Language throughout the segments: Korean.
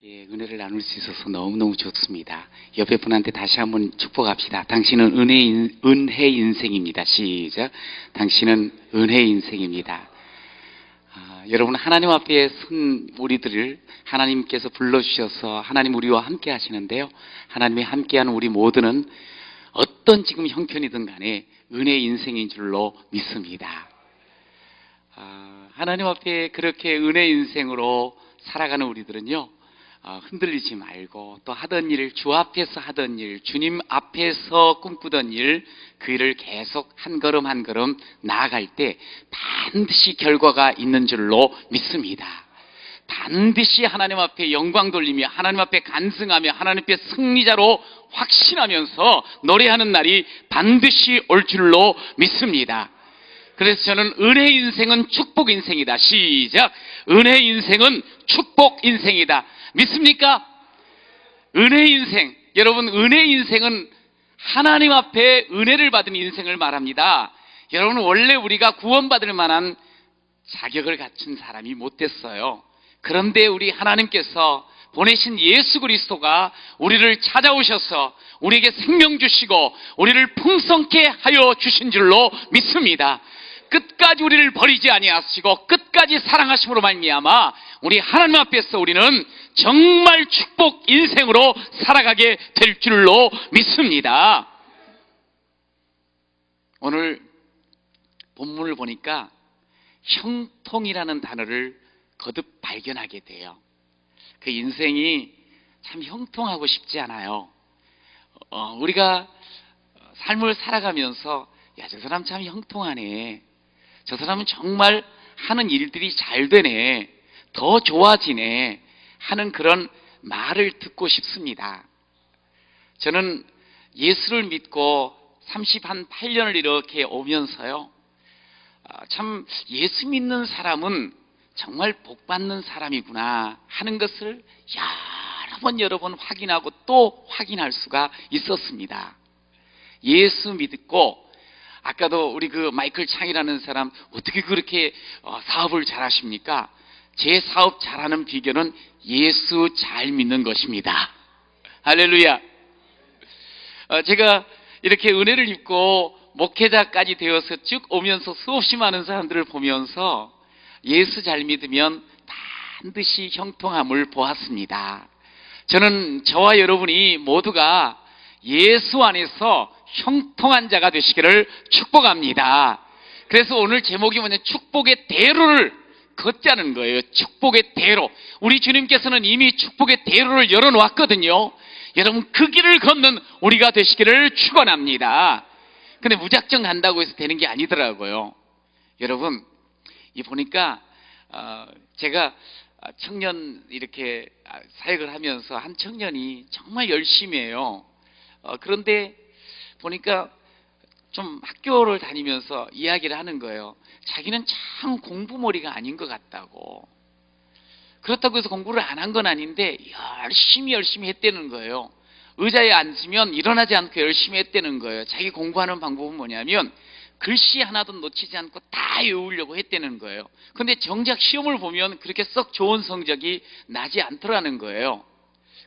예, 은혜를 나눌 수 있어서 너무너무 좋습니다. 옆에 분한테 다시 한번 축복합시다. 당신은 은혜 인생입니다. 시작. 당신은 은혜 인생입니다. 여러분, 하나님 앞에 선 우리들을 하나님께서 불러주셔서 하나님 우리와 함께 하시는데요. 하나님이 함께하는 우리 모두는 어떤 지금 형편이든 간에 은혜 인생인 줄로 믿습니다. 하나님 앞에 그렇게 은혜 인생으로 살아가는 우리들은요, 흔들리지 말고 또 하던 일, 주 앞에서 하던 일, 주님 앞에서 꿈꾸던 일, 그 일을 계속 한 걸음 한 걸음 나아갈 때 반드시 결과가 있는 줄로 믿습니다. 반드시 하나님 앞에 영광 돌리며 하나님 앞에 간승하며 하나님 앞에 승리자로 확신하면서 노래하는 날이 반드시 올 줄로 믿습니다. 그래서 저는 은혜 인생은 축복 인생이다. 시작. 은혜 인생은 축복 인생이다. 믿습니까? 은혜 인생. 여러분, 은혜 인생은 하나님 앞에 은혜를 받은 인생을 말합니다. 여러분, 원래 우리가 구원받을 만한 자격을 갖춘 사람이 못 됐어요. 그런데 우리 하나님께서 보내신 예수 그리스도가 우리를 찾아오셔서 우리에게 생명 주시고 우리를 풍성케 하여 주신 줄로 믿습니다. 끝까지 우리를 버리지 아니하시고 끝까지 사랑하심으로 말미암아 우리 하나님 앞에서 우리는 정말 축복 인생으로 살아가게 될 줄로 믿습니다. 오늘 본문을 보니까 형통이라는 단어를 거듭 발견하게 돼요. 그 인생이 참 형통하고 싶지 않아요. 우리가 삶을 살아가면서 야, 저 사람 참 형통하네. 저 사람은 정말 하는 일들이 잘 되네. 더 좋아지네. 하는 그런 말을 듣고 싶습니다. 저는 예수를 믿고 38년을 이렇게 오면서요, 참 예수 믿는 사람은 정말 복 받는 사람이구나 하는 것을 여러 번 확인하고 또 확인할 수가 있었습니다. 예수 믿고, 아까도 우리 그 마이클 창이라는 사람 어떻게 그렇게 사업을 잘하십니까? 제 사업 잘하는 비결은 예수 잘 믿는 것입니다. 할렐루야. 제가 이렇게 은혜를 입고 목회자까지 되어서 쭉 오면서 수없이 많은 사람들을 보면서 예수 잘 믿으면 반드시 형통함을 보았습니다. 저는 저와 여러분이 모두가 예수 안에서 형통한 자가 되시기를 축복합니다. 그래서 오늘 제목이 뭐냐, 축복의 대로를 걷자는 거예요. 축복의 대로. 우리 주님께서는 이미 축복의 대로를 열어놓았거든요. 여러분, 그 길을 걷는 우리가 되시기를 축원합니다. 근데 무작정 간다고 해서 되는 게 아니더라고요. 여러분, 이 보니까 제가 청년 이렇게 사역을 하면서 한 청년이 정말 열심히 해요. 그런데 보니까 좀 학교를 다니면서 이야기를 하는 거예요. 자기는 참 공부머리가 아닌 것 같다고. 그렇다고 해서 공부를 안 한 건 아닌데 열심히 했다는 거예요. 의자에 앉으면 일어나지 않고 열심히 했다는 거예요. 자기 공부하는 방법은 뭐냐면 글씨 하나도 놓치지 않고 다 외우려고 했다는 거예요. 그런데 정작 시험을 보면 그렇게 썩 좋은 성적이 나지 않더라는 거예요.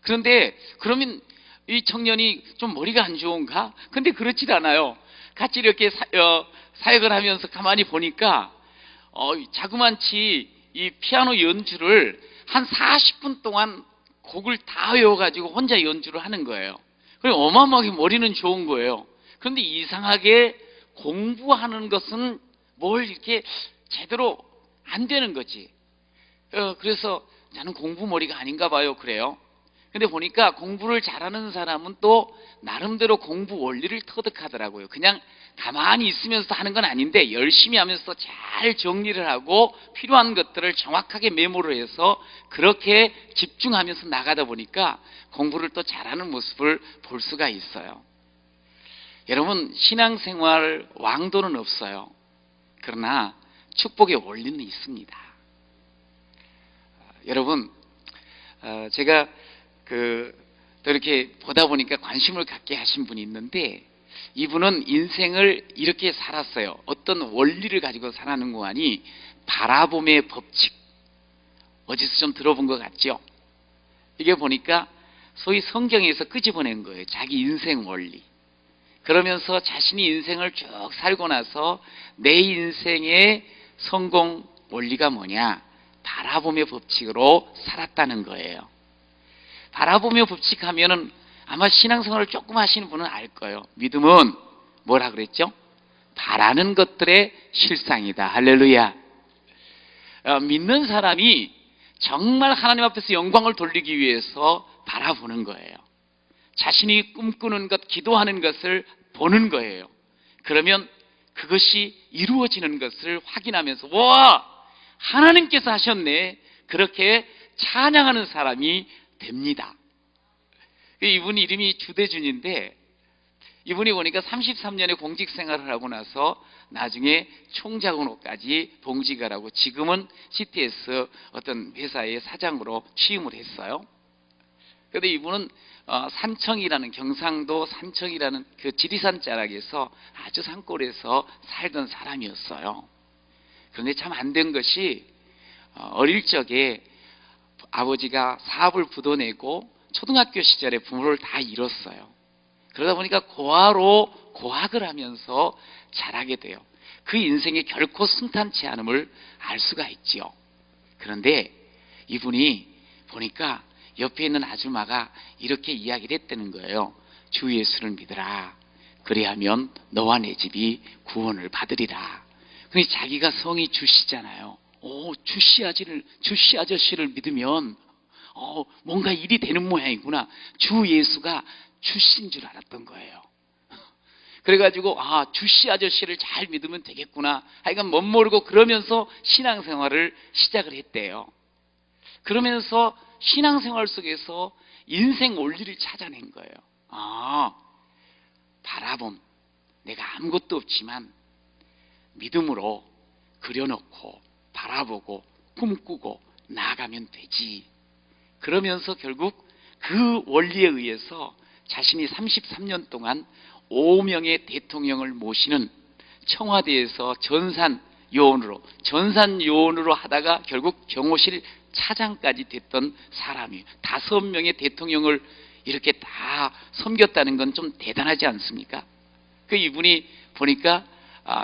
그런데 그러면 이 청년이 좀 머리가 안 좋은가? 근데 그렇지 않아요. 같이 이렇게 사역을 하면서 가만히 보니까 자그만치 이 피아노 연주를 한 40분 동안 곡을 다 외워가지고 혼자 연주를 하는 거예요. 그리고 어마어마하게 머리는 좋은 거예요. 그런데 이상하게 공부하는 것은 뭘 이렇게 제대로 안 되는 거지. 그래서 나는 공부머리가 아닌가 봐요. 그래요. 근데 보니까 공부를 잘하는 사람은 또 나름대로 공부 원리를 터득하더라고요. 그냥 가만히 있으면서 하는 건 아닌데 열심히 하면서 잘 정리를 하고 필요한 것들을 정확하게 메모를 해서 그렇게 집중하면서 나가다 보니까 공부를 또 잘하는 모습을 볼 수가 있어요. 여러분, 신앙생활 왕도는 없어요. 그러나 축복의 원리는 있습니다. 여러분, 제가 또 이렇게 보다 보니까 관심을 갖게 하신 분이 있는데, 이분은 인생을 이렇게 살았어요. 어떤 원리를 가지고 살아가는 거 아니, 바라봄의 법칙. 어디서 좀 들어본 것 같죠? 이게 보니까 소위 성경에서 끄집어낸 거예요. 자기 인생 원리. 그러면서 자신이 인생을 쭉 살고 나서 내 인생의 성공 원리가 뭐냐? 바라보며 법칙으로 살았다는 거예요. 바라보며 법칙 하면은 아마 신앙생활을 조금 하시는 분은 알 거예요. 믿음은 뭐라 그랬죠? 바라는 것들의 실상이다. 할렐루야. 믿는 사람이 정말 하나님 앞에서 영광을 돌리기 위해서 바라보는 거예요. 자신이 꿈꾸는 것, 기도하는 것을 보는 거예요. 그러면 그것이 이루어지는 것을 확인하면서 와! 하나님께서 하셨네. 그렇게 찬양하는 사람이 됩니다. 이분 이름이 주대준인데 이분이 보니까 33년의 공직 생활을 하고 나서 나중에 총장으로까지 봉직을 하고 지금은 CTS 어떤 회사의 사장으로 취임을 했어요. 그런데 이분은 산청이라는 경상도 산청이라는 그 지리산 자락에서 아주 산골에서 살던 사람이었어요. 그런데 참 안 된 것이 어릴 적에 아버지가 사업을 부도내고 초등학교 시절에 부모를 다 잃었어요. 그러다 보니까 고아로 고학을 하면서 자라게 돼요. 그 인생이 결코 순탄치 않음을 알 수가 있지요. 그런데 이분이 보니까 옆에 있는 아줌마가 이렇게 이야기를 했다는 거예요. 주 예수를 믿으라. 그리하면 너와 내 집이 구원을 받으리라. 근데 자기가 성이 주씨잖아요. 주씨 아저씨를 믿으면 뭔가 일이 되는 모양이구나. 주 예수가 주씨인 줄 알았던 거예요. 그래가지고 주씨 아저씨를 잘 믿으면 되겠구나. 하여간 못 모르고 그러면서 신앙생활을 시작을 했대요. 그러면서 신앙생활 속에서 인생 원리를 찾아낸 거예요. 바라봄. 내가 아무것도 없지만 믿음으로 그려놓고 바라보고 꿈꾸고 나아가면 되지. 그러면서 결국 그 원리에 의해서 자신이 33년 동안 5명의 대통령을 모시는 청와대에서 전산 요원으로 하다가 결국 경호실 차장까지 됐던 사람이에요. 5명의 대통령을 이렇게 다 섬겼다는 건 좀 대단하지 않습니까? 그 이분이 보니까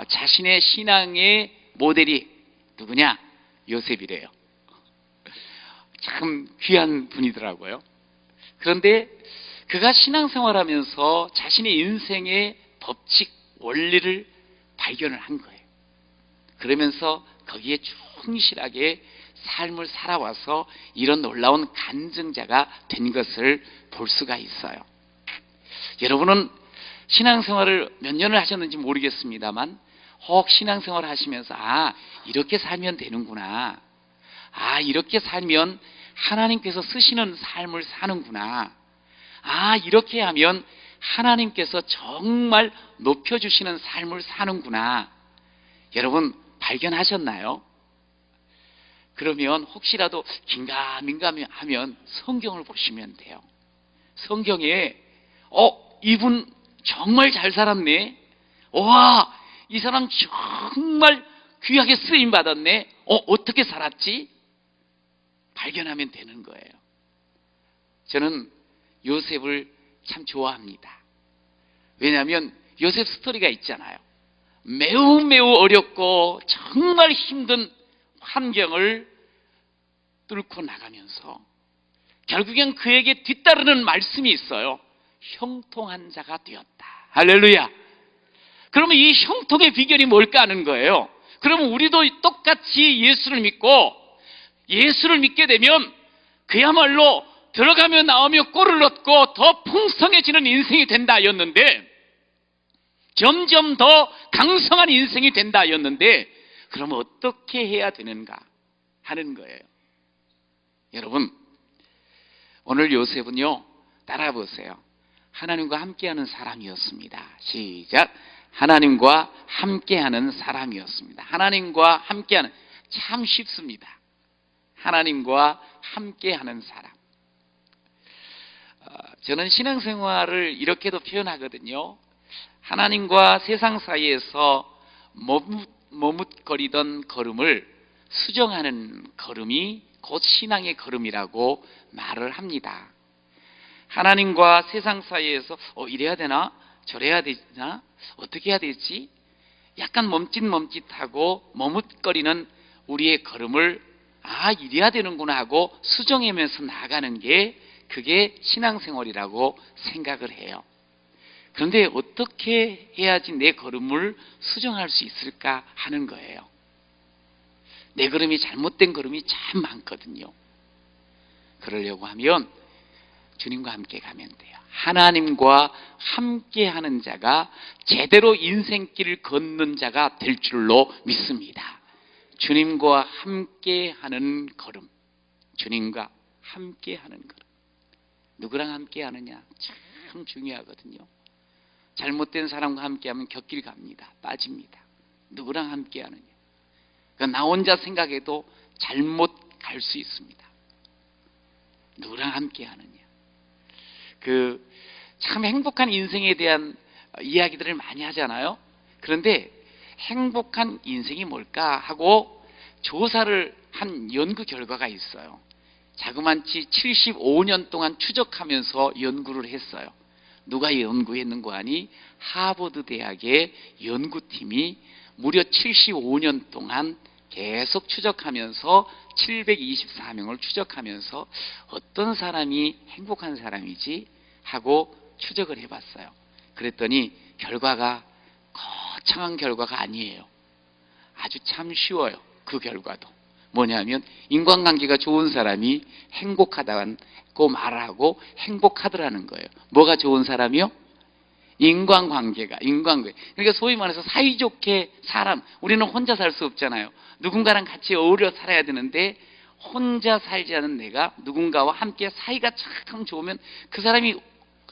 자신의 신앙의 모델이 누구냐? 요셉이래요. 참 귀한 분이더라고요. 그런데 그가 신앙생활하면서 자신의 인생의 법칙, 원리를 발견을 한 거예요. 그러면서 거기에 충실하게 삶을 살아와서 이런 놀라운 간증자가 된 것을 볼 수가 있어요. 여러분은 신앙생활을 몇 년을 하셨는지 모르겠습니다만 혹 신앙생활을 하시면서 이렇게 살면 되는구나. 이렇게 살면 하나님께서 쓰시는 삶을 사는구나. 이렇게 하면 하나님께서 정말 높여주시는 삶을 사는구나. 여러분 발견하셨나요? 그러면 혹시라도 긴가민가하면 성경을 보시면 돼요. 성경에 이분 정말 잘 살았네. 와, 이 사람 정말 귀하게 쓰임 받았네. 어떻게 살았지? 발견하면 되는 거예요. 저는 요셉을 참 좋아합니다. 왜냐하면 요셉 스토리가 있잖아요. 매우 어렵고 정말 힘든 환경을 뚫고 나가면서 결국엔 그에게 뒤따르는 말씀이 있어요. 형통한 자가 되었다. 할렐루야. 그러면 이 형통의 비결이 뭘까 하는 거예요. 그러면 우리도 똑같이 예수를 믿게 되면 그야말로 들어가며 나오며 꼴을 얻고 더 풍성해지는 인생이 된다였는데, 점점 더 강성한 인생이 된다였는데, 그러면 어떻게 해야 되는가 하는 거예요. 여러분, 오늘 요셉은요, 따라 보세요. 하나님과 함께하는 사람이었습니다. 시작. 하나님과 함께하는 사람이었습니다. 하나님과 함께하는, 참 쉽습니다. 하나님과 함께하는 사람. 저는 신앙생활을 이렇게도 표현하거든요. 하나님과 세상 사이에서 머뭇거리던 걸음을 수정하는 걸음이 곧 신앙의 걸음이라고 말을 합니다. 하나님과 세상 사이에서 이래야 되나? 저래야 되나? 어떻게 해야 되지? 약간 멈칫멈칫하고 머뭇거리는 우리의 걸음을 이래야 되는구나 하고 수정하면서 나아가는 게 그게 신앙생활이라고 생각을 해요. 그런데 어떻게 해야지 내 걸음을 수정할 수 있을까 하는 거예요. 내 걸음이 잘못된 걸음이 참 많거든요. 그러려고 하면 주님과 함께 가면 돼요. 하나님과 함께하는 자가 제대로 인생길을 걷는 자가 될 줄로 믿습니다. 주님과 함께하는 걸음, 주님과 함께하는 걸음. 누구랑 함께하느냐 참 중요하거든요. 잘못된 사람과 함께하면 곁길 갑니다. 빠집니다. 누구랑 함께하느냐. 그러니까 나 혼자 생각해도 잘못 갈 수 있습니다. 누구랑 함께하느냐. 참 행복한 인생에 대한 이야기들을 많이 하잖아요. 그런데 행복한 인생이 뭘까 하고 조사를 한 연구 결과가 있어요. 자그만치 75년 동안 추적하면서 연구를 했어요. 누가 연구했는고 하니 하버드 대학의 연구팀이 무려 75년 동안 계속 추적하면서 724명을 추적하면서 어떤 사람이 행복한 사람이지 하고 추적을 해봤어요. 그랬더니 결과가 거창한 결과가 아니에요. 아주 참 쉬워요. 그 결과도 뭐냐면 인간관계가 좋은 사람이 행복하다고 말하고 행복하더라는 거예요. 뭐가 좋은 사람이요? 인간관계. 그러니까 소위 말해서 사이좋게 사람, 우리는 혼자 살 수 없잖아요. 누군가랑 같이 어울려 살아야 되는데 혼자 살지 않은 내가 누군가와 함께 사이가 참 좋으면 그 사람이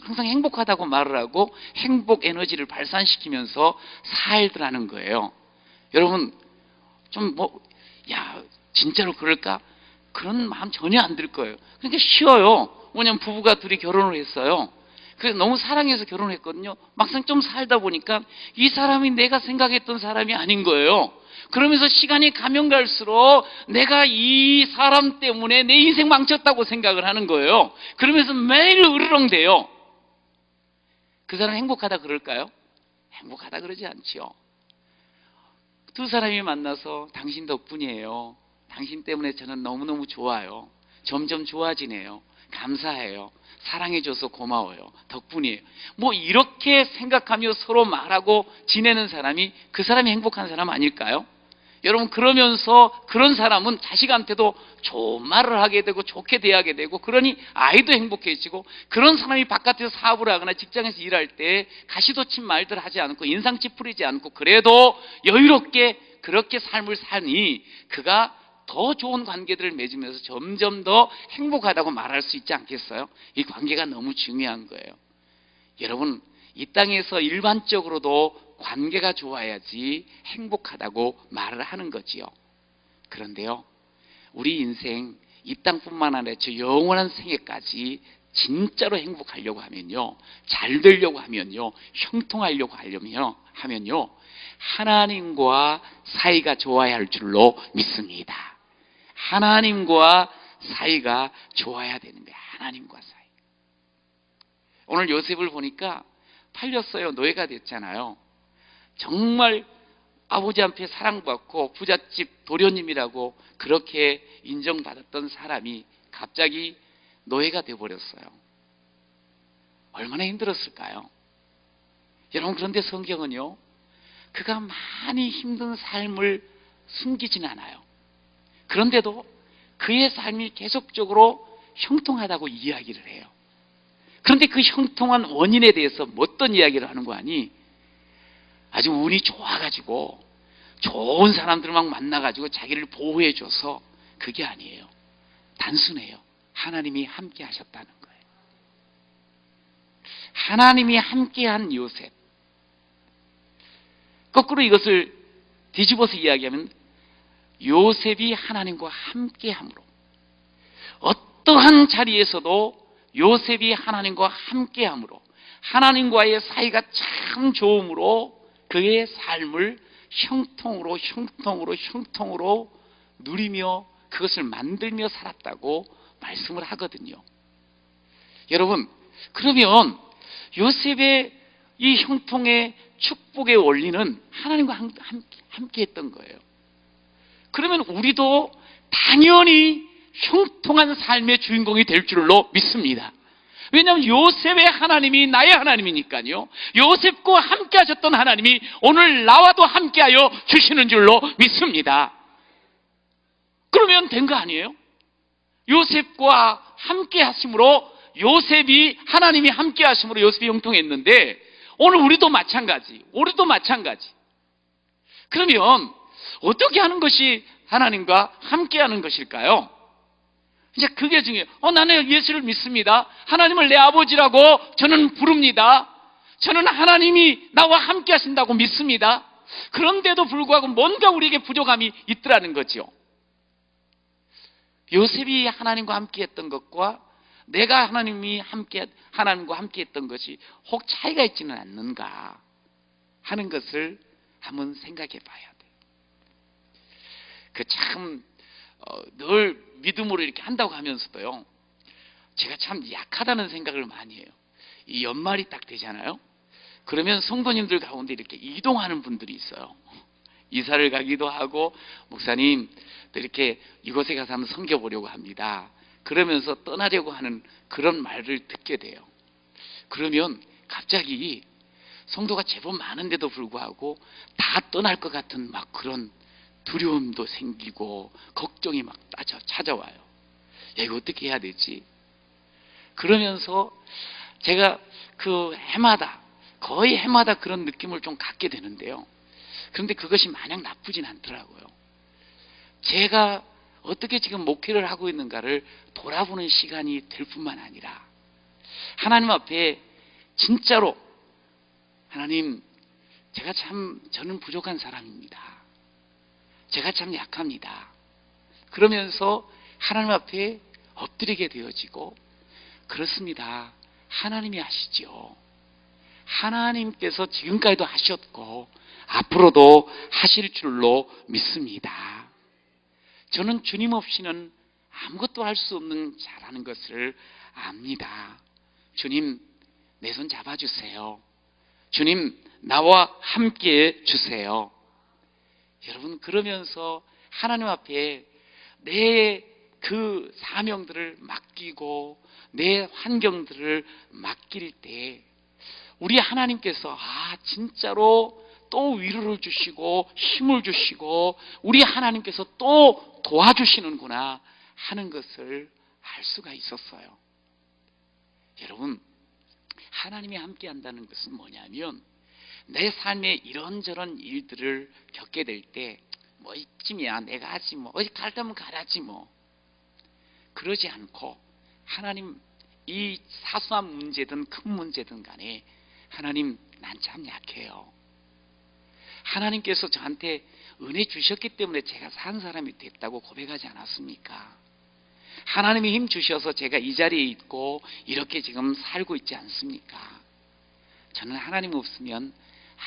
항상 행복하다고 말을 하고 행복 에너지를 발산시키면서 살더라는 거예요. 여러분 진짜로 그럴까? 그런 마음 전혀 안 들 거예요. 그러니까 쉬워요. 뭐냐면 부부가 둘이 결혼을 했어요. 그래서 너무 사랑해서 결혼했거든요. 막상 좀 살다 보니까 이 사람이 내가 생각했던 사람이 아닌 거예요. 그러면서 시간이 가면 갈수록 내가 이 사람 때문에 내 인생 망쳤다고 생각을 하는 거예요. 그러면서 매일 으르렁대요. 그 사람 행복하다 그럴까요? 행복하다 그러지 않지요. 두 사람이 만나서 당신 덕분이에요. 당신 때문에 저는 너무너무 좋아요. 점점 좋아지네요. 감사해요. 사랑해줘서 고마워요. 덕분이에요. 이렇게 생각하며 서로 말하고 지내는 사람이 그 사람이 행복한 사람 아닐까요? 여러분, 그러면서 그런 사람은 자식한테도 좋은 말을 하게 되고 좋게 대하게 되고, 그러니 아이도 행복해지고, 그런 사람이 바깥에서 사업을 하거나 직장에서 일할 때 가시돋친 말들 하지 않고 인상 찌푸리지 않고 그래도 여유롭게 그렇게 삶을 사니 그가 더 좋은 관계들을 맺으면서 점점 더 행복하다고 말할 수 있지 않겠어요? 이 관계가 너무 중요한 거예요. 여러분, 이 땅에서 일반적으로도 관계가 좋아야지 행복하다고 말을 하는 거지요. 그런데요, 우리 인생 이 땅뿐만 아니라 저 영원한 생애까지 진짜로 행복하려고 하면요, 잘 되려고 하면요, 형통하려고 하면요, 하나님과 사이가 좋아야 할 줄로 믿습니다. 하나님과 사이가 좋아야 되는 거예요. 하나님과 사이. 오늘 요셉을 보니까 팔렸어요. 노예가 됐잖아요. 정말 아버지 앞에 사랑받고 부잣집 도련님이라고 그렇게 인정받았던 사람이 갑자기 노예가 되어버렸어요. 얼마나 힘들었을까요? 여러분, 그런데 성경은요, 그가 많이 힘든 삶을 숨기진 않아요. 그런데도 그의 삶이 계속적으로 형통하다고 이야기를 해요. 그런데 그 형통한 원인에 대해서 어떤 이야기를 하는 거 아니? 아주 운이 좋아가지고 좋은 사람들만 만나가지고 자기를 보호해줘서, 그게 아니에요. 단순해요. 하나님이 함께 하셨다는 거예요. 하나님이 함께한 요셉. 거꾸로 이것을 뒤집어서 이야기하면 요셉이 하나님과 함께함으로, 어떠한 자리에서도 요셉이 하나님과 함께함으로, 하나님과의 사이가 참 좋음으로 그의 삶을 형통으로 누리며 그것을 만들며 살았다고 말씀을 하거든요. 여러분, 그러면 요셉의 이 형통의 축복의 원리는 하나님과 함께 했던 거예요. 그러면 우리도 당연히 형통한 삶의 주인공이 될 줄로 믿습니다. 왜냐하면 요셉의 하나님이 나의 하나님이니까요. 요셉과 함께 하셨던 하나님이 오늘 나와도 함께하여 주시는 줄로 믿습니다. 그러면 된 거 아니에요? 요셉과 함께 하심으로 요셉이 하나님이 함께 하심으로 요셉이 형통했는데 오늘 우리도 마찬가지. 그러면 어떻게 하는 것이 하나님과 함께 하는 것일까요? 이제 그게 중요해요. 나는 예수를 믿습니다. 하나님을 내 아버지라고 저는 부릅니다. 저는 하나님이 나와 함께 하신다고 믿습니다. 그런데도 불구하고 뭔가 우리에게 부족함이 있더라는 거죠. 요셉이 하나님과 함께 했던 것과 내가 하나님과 함께 했던 것이 혹 차이가 있지는 않는가 하는 것을 한번 생각해 봐야 돼요. 늘 믿음으로 이렇게 한다고 하면서도요, 제가 참 약하다는 생각을 많이 해요. 이 연말이 딱 되잖아요. 그러면 성도님들 가운데 이렇게 이동하는 분들이 있어요. 이사를 가기도 하고, 목사님, 또 이렇게 이곳에 가서 한번 섬겨보려고 합니다. 그러면서 떠나려고 하는 그런 말을 듣게 돼요. 그러면 갑자기 성도가 제법 많은데도 불구하고 다 떠날 것 같은 막 그런 두려움도 생기고 걱정이 막 찾아와요. 야, 이거 어떻게 해야 되지? 그러면서 제가 거의 해마다 그런 느낌을 좀 갖게 되는데요. 그런데 그것이 마냥 나쁘진 않더라고요. 제가 어떻게 지금 목회를 하고 있는가를 돌아보는 시간이 될 뿐만 아니라 하나님 앞에 진짜로 하나님, 저는 부족한 사람입니다. 제가 참 약합니다. 그러면서 하나님 앞에 엎드리게 되어지고, 그렇습니다. 하나님이 하시죠. 하나님께서 지금까지도 하셨고 앞으로도 하실 줄로 믿습니다. 저는 주님 없이는 아무것도 할 수 없는 자라는 것을 압니다. 주님, 내 손 잡아주세요. 주님, 나와 함께해 주세요. 여러분, 그러면서 하나님 앞에 내 그 사명들을 맡기고 내 환경들을 맡길 때 우리 하나님께서 진짜로 또 위로를 주시고 힘을 주시고 우리 하나님께서 또 도와주시는구나 하는 것을 알 수가 있었어요. 여러분, 하나님이 함께 한다는 것은 뭐냐면 내 삶에 이런저런 일들을 겪게 될 때 뭐 이쯤이야 내가 하지 뭐 어디 갈 때면 가라지 뭐 그러지 않고 하나님, 이 사소한 문제든 큰 문제든 간에 하나님, 난 참 약해요. 하나님께서 저한테 은혜 주셨기 때문에 제가 산 사람이 됐다고 고백하지 않았습니까? 하나님이 힘 주셔서 제가 이 자리에 있고 이렇게 지금 살고 있지 않습니까? 저는 하나님 없으면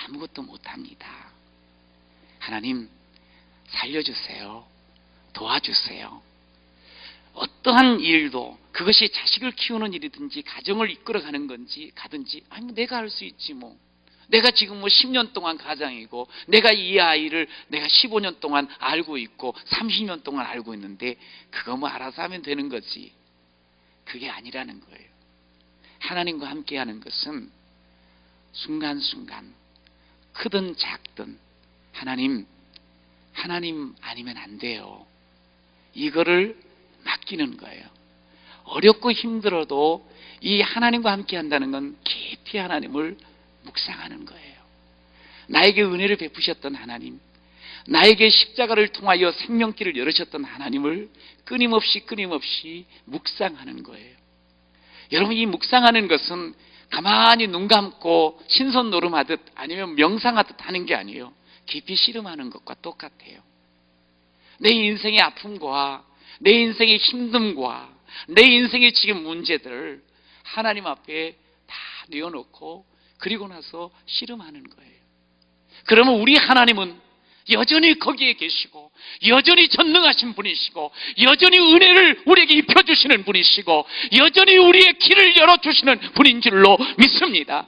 아무것도 못합니다. 하나님, 살려주세요. 도와주세요. 어떠한 일도 그것이 자식을 키우는 일이든지 가정을 이끌어가는 건지 가든지 내가 할 수 있지 뭐. 내가 지금 10년 동안 가장이고 내가 이 아이를 내가 15년 동안 알고 있고 30년 동안 알고 있는데 그거 뭐 알아서 하면 되는 거지. 그게 아니라는 거예요. 하나님과 함께하는 것은 순간순간 크든 작든 하나님 아니면 안 돼요. 이거를 맡기는 거예요. 어렵고 힘들어도 이 하나님과 함께 한다는 건 깊이 하나님을 묵상하는 거예요. 나에게 은혜를 베푸셨던 하나님, 나에게 십자가를 통하여 생명길을 열으셨던 하나님을 끊임없이 묵상하는 거예요. 여러분, 이 묵상하는 것은 가만히 눈 감고 신선 노름하듯 아니면 명상하듯 하는 게 아니에요. 깊이 씨름하는 것과 똑같아요. 내 인생의 아픔과 내 인생의 힘듦과 내 인생의 지금 문제들을 하나님 앞에 다 내어놓고 그리고 나서 씨름하는 거예요. 그러면 우리 하나님은 여전히 거기에 계시고, 여전히 전능하신 분이시고, 여전히 은혜를 우리에게 입혀주시는 분이시고, 여전히 우리의 길을 열어주시는 분인 줄로 믿습니다.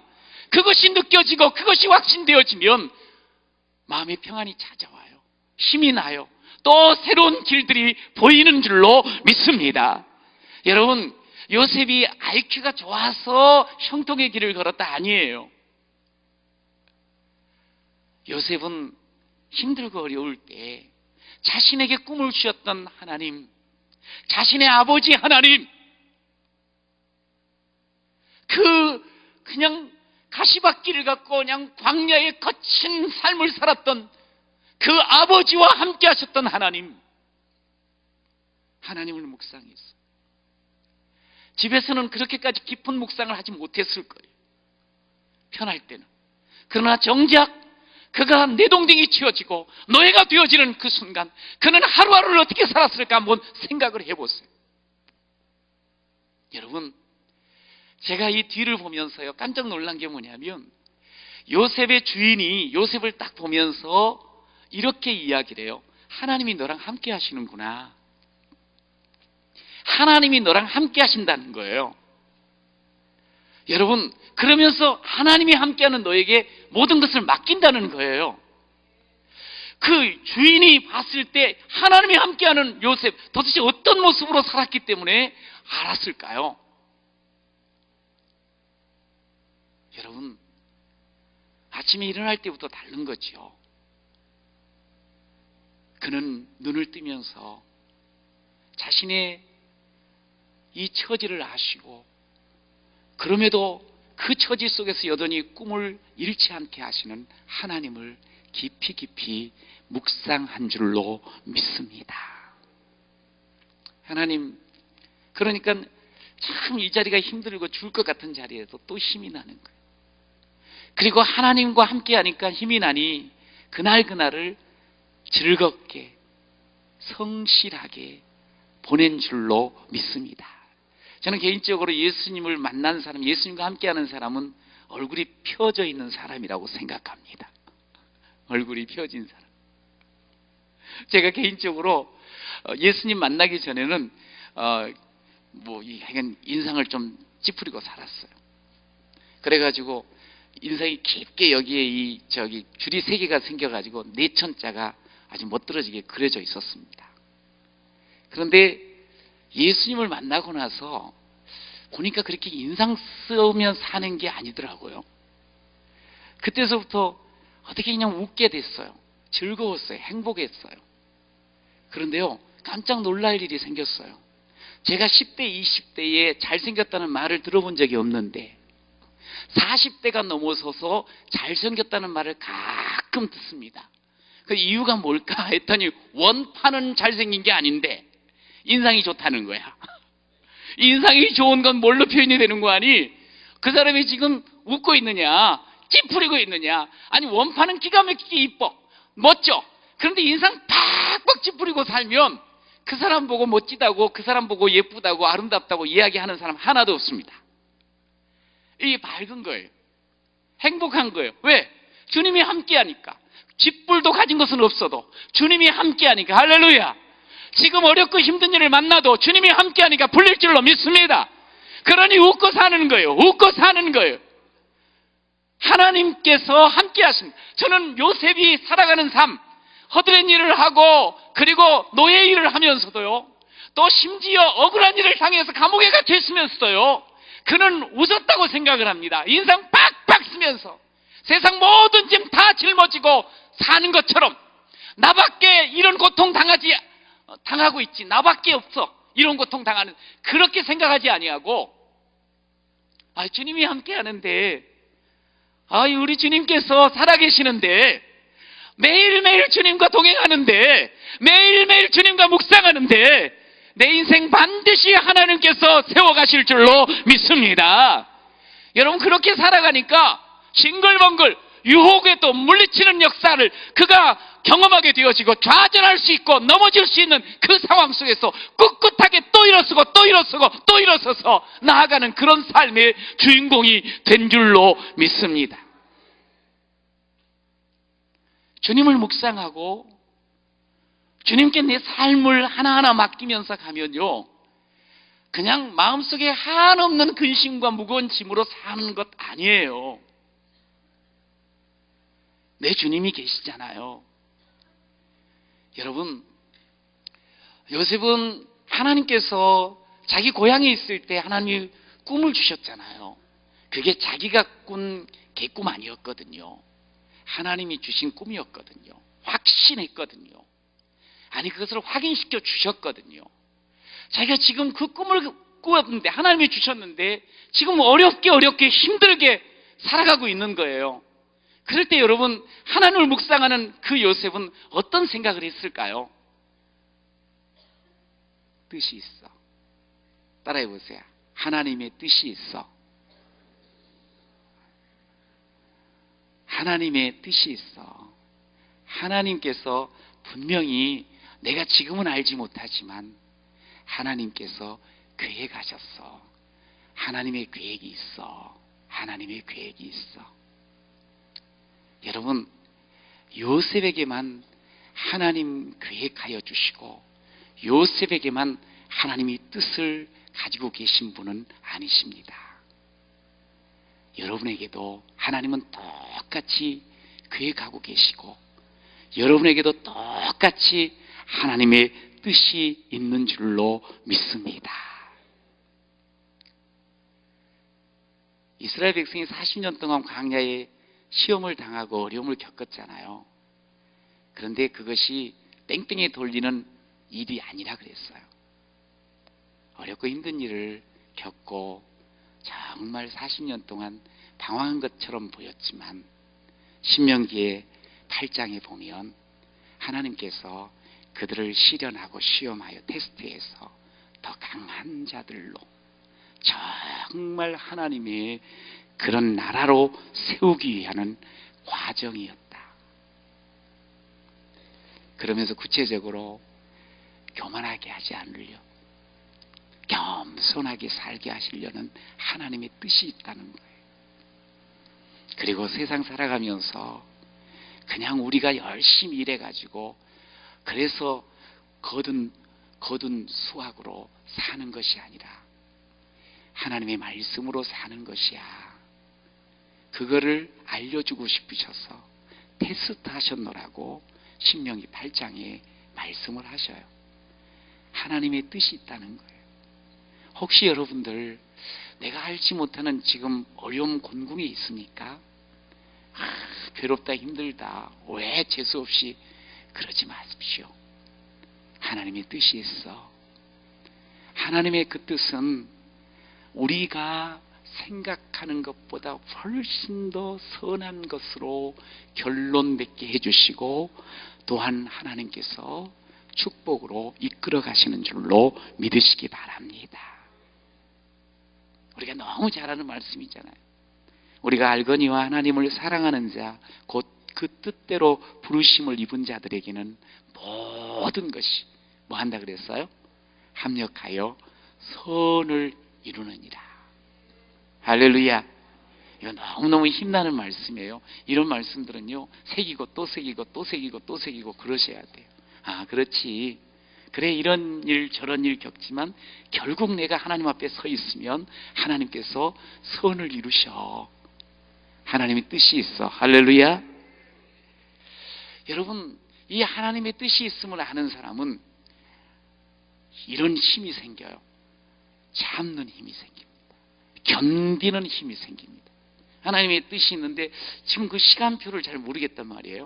그것이 느껴지고 그것이 확신되어지면 마음의 평안이 찾아와요. 힘이 나요. 또 새로운 길들이 보이는 줄로 믿습니다. 여러분, 요셉이 IQ가 좋아서 형통의 길을 걸었다 아니에요. 요셉은 힘들고 어려울 때 자신에게 꿈을 주셨던 하나님, 자신의 아버지 하나님, 그냥 가시밭길을 갖고 그냥 광야의 거친 삶을 살았던 그 아버지와 함께 하셨던 하나님을 묵상했어요. 집에서는 그렇게까지 깊은 묵상을 하지 못했을 거예요. 편할 때는. 그러나 정작 그가 내동댕이 치워지고 노예가 되어지는 그 순간, 그는 하루하루를 어떻게 살았을까 한번 생각을 해보세요. 여러분, 제가 이 뒤를 보면서요, 깜짝 놀란 게 뭐냐면, 요셉의 주인이 요셉을 딱 보면서 이렇게 이야기를 해요. 하나님이 너랑 함께 하시는구나. 하나님이 너랑 함께 하신다는 거예요. 여러분, 그러면서 하나님이 함께하는 너에게 모든 것을 맡긴다는 거예요. 그 주인이 봤을 때 하나님이 함께하는 요셉, 도대체 어떤 모습으로 살았기 때문에 알았을까요? 여러분, 아침에 일어날 때부터 다른 거죠. 그는 눈을 뜨면서 자신의 이 처지를 아시고, 그럼에도 그 처지 속에서 여전히 꿈을 잃지 않게 하시는 하나님을 깊이 깊이 묵상한 줄로 믿습니다. 하나님, 그러니까 참 이 자리가 힘들고 죽을 것 같은 자리에도 또 힘이 나는 거예요. 그리고 하나님과 함께 하니까 힘이 나니 그날을 즐겁게 성실하게 보낸 줄로 믿습니다. 저는 개인적으로 예수님을 만난 사람, 예수님과 함께하는 사람은 얼굴이 펴져 있는 사람이라고 생각합니다. 얼굴이 펴진 사람. 제가 개인적으로 예수님 만나기 전에는 인상을 좀 찌푸리고 살았어요. 그래가지고 인상이 깊게 여기에 줄이 3개가 생겨가지고 내천자가 아주 멋들어지게 그려져 있었습니다. 그런데 예수님을 만나고 나서 보니까 그렇게 인상 쓰면 사는 게 아니더라고요. 그때서부터 어떻게 그냥 웃게 됐어요. 즐거웠어요. 행복했어요. 그런데요, 깜짝 놀랄 일이 생겼어요. 제가 10대, 20대에 잘생겼다는 말을 들어본 적이 없는데 40대가 넘어서서 잘생겼다는 말을 가끔 듣습니다. 그 이유가 뭘까 했더니 원판은 잘생긴 게 아닌데 인상이 좋다는 거야. 인상이 좋은 건 뭘로 표현이 되는 거 아니? 그 사람이 지금 웃고 있느냐, 찌푸리고 있느냐, 아니 원판은 기가 막히게 이뻐, 멋져. 그런데 인상 팍팍 찌푸리고 살면 그 사람 보고 멋지다고, 그 사람 보고 예쁘다고, 아름답다고 이야기하는 사람 하나도 없습니다. 이게 밝은 거예요. 행복한 거예요. 왜? 주님이 함께하니까. 쥐뿔도 가진 것은 없어도 주님이 함께하니까. 할렐루야. 지금 어렵고 힘든 일을 만나도 주님이 함께하니까 풀릴 줄로 믿습니다. 그러니 웃고 사는 거예요. 웃고 사는 거예요. 하나님께서 함께하십니다. 저는 요셉이 살아가는 삶, 허드렛 일을 하고 그리고 노예 일을 하면서도요, 또 심지어 억울한 일을 당해서 감옥에 갇혀 있으면서도요, 그는 웃었다고 생각을 합니다. 인상 빡빡 쓰면서 세상 모든 짐 다 짊어지고 사는 것처럼 나밖에 이런 고통 당하고 있지, 나밖에 없어 이런 고통 당하는, 그렇게 생각하지 아니하고, 주님이 함께 하는데, 우리 주님께서 살아계시는데, 매일매일 주님과 동행하는데, 매일매일 주님과 묵상하는데, 내 인생 반드시 하나님께서 세워가실 줄로 믿습니다. 여러분, 그렇게 살아가니까 싱글벙글 유혹에 또 물리치는 역사를 그가 경험하게 되어지고, 좌절할 수 있고 넘어질 수 있는 그 상황 속에서 꿋꿋하게 또 일어서고 또 일어서고 또 일어서서 나아가는 그런 삶의 주인공이 된 줄로 믿습니다. 주님을 묵상하고 주님께 내 삶을 하나하나 맡기면서 가면요, 그냥 마음속에 한없는 근심과 무거운 짐으로 사는 것 아니에요. 내 주님이 계시잖아요. 여러분, 요셉은 하나님께서 자기 고향에 있을 때 하나님이 꿈을 주셨잖아요. 그게 자기가 꾼 개꿈 아니었거든요. 하나님이 주신 꿈이었거든요. 확신했거든요. 아니, 그것을 확인시켜 주셨거든요. 자기가 지금 그 꿈을 꾸었는데, 하나님이 주셨는데 지금 어렵게 힘들게 살아가고 있는 거예요. 그럴 때 여러분, 하나님을 묵상하는 그 요셉은 어떤 생각을 했을까요? 뜻이 있어. 따라해 보세요. 하나님의 뜻이 있어. 하나님의 뜻이 있어. 하나님께서 분명히, 내가 지금은 알지 못하지만 하나님께서 계획하셨어. 하나님의 계획이 있어. 하나님의 계획이 있어. 여러분, 요셉에게만 하나님 계획하여 주시고 요셉에게만 하나님이 뜻을 가지고 계신 분은 아니십니다. 여러분에게도 하나님은 똑같이 계획하고 계시고 여러분에게도 똑같이 하나님의 뜻이 있는 줄로 믿습니다. 이스라엘 백성이 40년 동안 광야에 시험을 당하고 어려움을 겪었잖아요. 그런데 그것이 땡땡에 돌리는 일이 아니라 그랬어요. 어렵고 힘든 일을 겪고 정말 40년 동안 방황한 것처럼 보였지만 신명기의 8장에 보면 하나님께서 그들을 시련하고 시험하여 테스트해서 더 강한 자들로 정말 하나님의 그런 나라로 세우기 위한 과정이었다. 그러면서 구체적으로 교만하게 하지 않으려, 겸손하게 살게 하시려는 하나님의 뜻이 있다는 거예요. 그리고 세상 살아가면서 그냥 우리가 열심히 일해가지고 그래서 거둔 수확으로 사는 것이 아니라 하나님의 말씀으로 사는 것이야. 그거를 알려주고 싶으셔서 테스트 하셨노라고 신명기 8장에 말씀을 하셔요. 하나님의 뜻이 있다는 거예요. 혹시 여러분들 내가 알지 못하는 지금 어려움 곤궁에 있으니까 괴롭다 힘들다 왜 재수없이 그러지 마십시오. 하나님의 뜻이 있어. 하나님의 그 뜻은 우리가 생각하는 것보다 훨씬 더 선한 것으로 결론 맺게 해주시고 또한 하나님께서 축복으로 이끌어 가시는 줄로 믿으시기 바랍니다. 우리가 너무 잘 아는 말씀이잖아요. 우리가 알거니와 하나님을 사랑하는 자 곧 그 뜻대로 부르심을 입은 자들에게는 모든 것이 뭐 한다 그랬어요? 합력하여 선을 이루느니라. 할렐루야. 이거 너무너무 힘나는 말씀이에요. 이런 말씀들은요, 새기고 또 새기고 또 새기고 또 새기고 그러셔야 돼요. 아, 그렇지. 그래, 이런 일 저런 일 겪지만 결국 내가 하나님 앞에 서 있으면 하나님께서 선을 이루셔. 하나님의 뜻이 있어. 할렐루야. 여러분, 이 하나님의 뜻이 있음을 아는 사람은 이런 힘이 생겨요. 참는 힘이 생깁니다. 견디는 힘이 생깁니다. 하나님의 뜻이 있는데 지금 그 시간표를 잘 모르겠단 말이에요.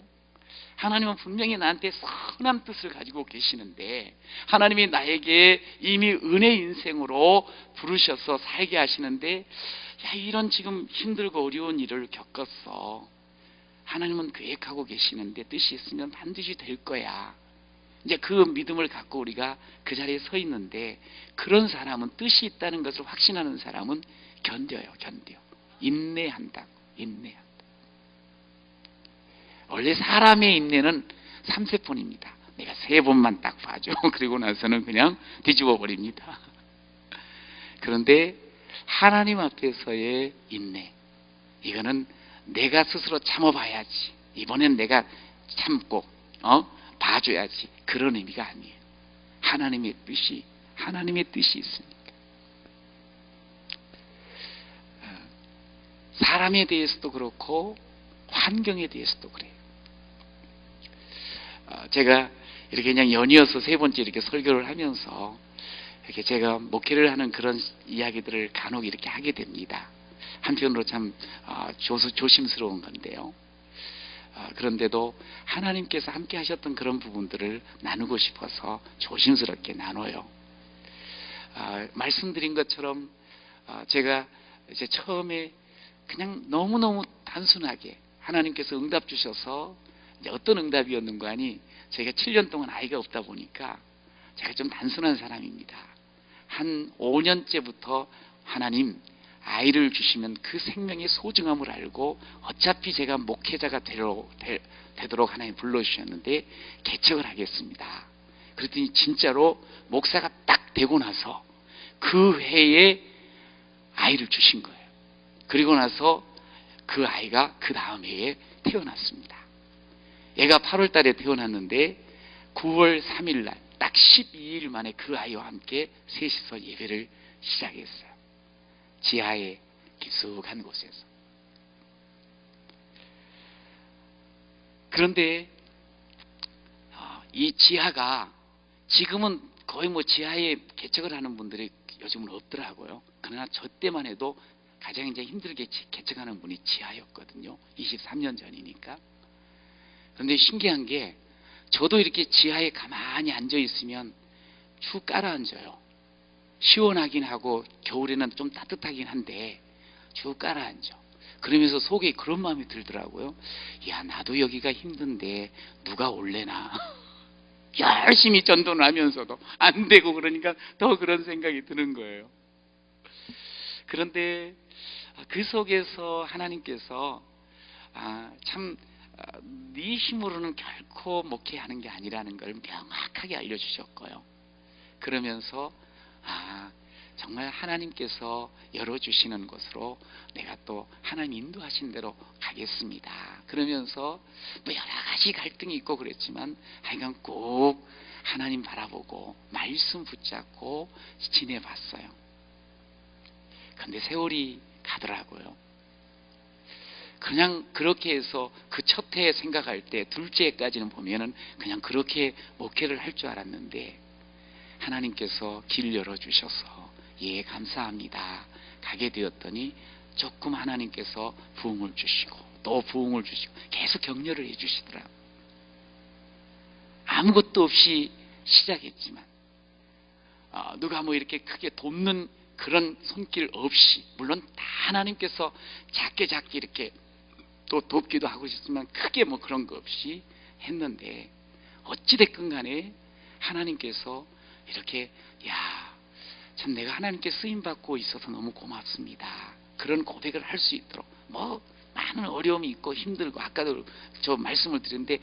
하나님은 분명히 나한테 선한 뜻을 가지고 계시는데 하나님이 나에게 이미 은혜 인생으로 부르셔서 살게 하시는데, 야, 이런 지금 힘들고 어려운 일을 겪었어. 하나님은 계획하고 계시는데 뜻이 있으면 반드시 될 거야. 이제 그 믿음을 갖고 우리가 그 자리에 서 있는데, 그런 사람은 뜻이 있다는 것을 확신하는 사람은 견뎌요. 인내한다. 원래 사람의 인내는 3세폰입니다. 내가 3번만 딱 봐줘. 그리고 나서는 그냥 뒤집어 버립니다. 그런데 하나님 앞에서의 인내, 이거는 내가 스스로 참아봐야지, 이번엔 내가 참고 봐줘야지, 그런 의미가 아니에요. 하나님의 뜻이 있으니까. 사람에 대해서도 그렇고 환경에 대해서도 그래요. 제가 이렇게 그냥 연이어서 세 번째 이렇게 설교를 하면서 이렇게 제가 목회를 하는 그런 이야기들을 간혹 이렇게 하게 됩니다. 한편으로 참 조심스러운 건데요. 그런데도 하나님께서 함께 하셨던 그런 부분들을 나누고 싶어서 조심스럽게 나눠요. 말씀드린 것처럼 제가 이제 처음에 그냥 너무너무 단순하게 하나님께서 응답 주셔서 이제 어떤 응답이었는가 하니, 제가 7년 동안 아이가 없다 보니까 제가 좀 단순한 사람입니다. 한 5년째부터 하나님 아이를 주시면 그 생명의 소중함을 알고 어차피 제가 목회자가 되도록 하나님 불러주셨는데 개척을 하겠습니다. 그랬더니 진짜로 목사가 딱 되고 나서 그 해에 아이를 주신 거예요. 그리고 나서 그 아이가 그 다음 해에 태어났습니다. 얘가 8월 달에 태어났는데 9월 3일 날 딱 12일 만에 그 아이와 함께 셋이서 예배를 시작했어요. 지하에 깊숙한 곳에서. 그런데 이 지하가 지금은 거의 뭐 지하에 개척을 하는 분들이 요즘은 없더라고요. 그러나 저 때만 해도 가장 이제 힘들게 개척하는 분이 지하였거든요. 23년 전이니까. 그런데 신기한 게, 저도 이렇게 지하에 가만히 앉아 있으면 축 깔아앉아요. 시원하긴 하고 겨울에는 좀 따뜻하긴 한데 쭉 깔아앉아. 그러면서 속에 그런 마음이 들더라고요. 야, 나도 여기가 힘든데 누가 올래나. 열심히 전도를 하면서도 안 되고, 그러니까 더 그런 생각이 드는 거예요. 그런데 그 속에서 하나님께서 참 네 힘으로는 결코 목회하는 게 아니라는 걸 명확하게 알려주셨고요. 그러면서 정말 하나님께서 열어주시는 곳으로 내가 또 하나님 인도하신 대로 가겠습니다. 그러면서 뭐 여러 가지 갈등이 있고 그랬지만 하여간 꼭 하나님 바라보고 말씀 붙잡고 지내봤어요. 그런데 세월이 가더라고요. 그냥 그렇게 해서 그 첫 해 생각할 때 둘째 해까지는 보면은 그냥 그렇게 목회를 할 줄 알았는데, 하나님께서 길 열어주셔서 예 감사합니다 가게 되었더니 조금 하나님께서 부흥을 주시고 또 부흥을 주시고 계속 격려를 해주시더라고요. 아무것도 없이 시작했지만 누가 뭐 이렇게 크게 돕는 그런 손길 없이, 물론 다 하나님께서 작게 이렇게 또 돕기도 하고 싶지만 크게 뭐 그런 거 없이 했는데, 어찌됐건 간에 하나님께서 이렇게 참 내가 하나님께 쓰임받고 있어서 너무 고맙습니다, 그런 고백을 할 수 있도록, 뭐 많은 어려움이 있고 힘들고, 아까도 저 말씀을 드렸는데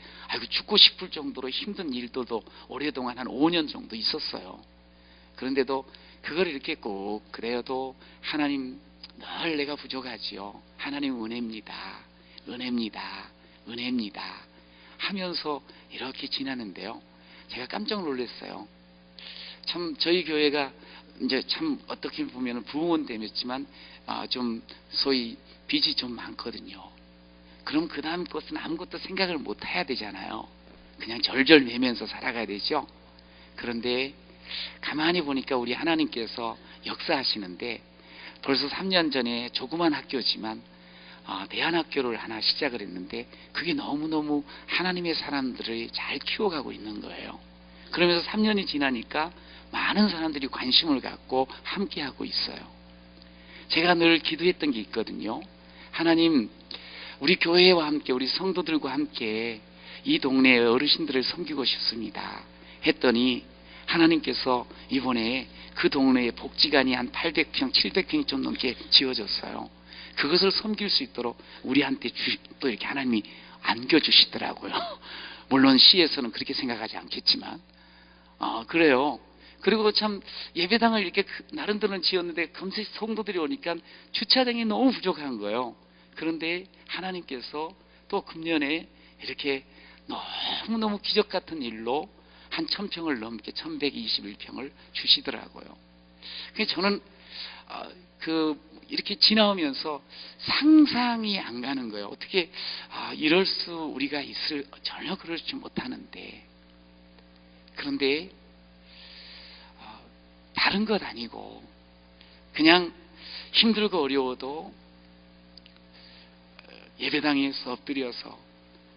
죽고 싶을 정도로 힘든 일들도 오랫동안 한 5년 정도 있었어요. 그런데도 그걸 이렇게 꼭 그래도 하나님 늘 내가 부족하지요, 하나님 은혜입니다 하면서 이렇게 지나는데요, 제가 깜짝 놀랐어요. 참 저희 교회가 이제 참 어떻게 보면 부흥원됨이었지만 좀 소위 빚이 좀 많거든요. 그럼 그 다음 것은 아무것도 생각을 못 해야 되잖아요. 그냥 절절매면서 살아가야 되죠. 그런데 가만히 보니까 우리 하나님께서 역사하시는데, 벌써 3년 전에 조그만 학교지만 대안학교를 하나 시작을 했는데 그게 너무너무 하나님의 사람들을 잘 키워가고 있는 거예요. 그러면서 3년이 지나니까 많은 사람들이 관심을 갖고 함께하고 있어요. 제가 늘 기도했던 게 있거든요. 하나님, 우리 교회와 함께 우리 성도들과 함께 이 동네의 어르신들을 섬기고 싶습니다 했더니, 하나님께서 이번에 그 동네에 복지관이 한 800평 700평이 좀 넘게 지어졌어요. 그것을 섬길 수 있도록 우리한테 또 이렇게 하나님이 안겨주시더라고요. 물론 시에서는 그렇게 생각하지 않겠지만 그래요. 그리고 참 예배당을 이렇게 나름대로는 지었는데 금세 성도들이 오니까 주차장이 너무 부족한 거예요. 그런데 하나님께서 또 금년에 이렇게 너무너무 기적 같은 일로 한 1000평을 넘게 1121평을 주시더라고요. 그래서 저는 이렇게 지나오면서 상상이 안 가는 거예요. 어떻게 이럴 수 우리가 있을, 전혀 그러지 못하는데. 그런데 다른 것 아니고 그냥 힘들고 어려워도 예배당에서 엎드려서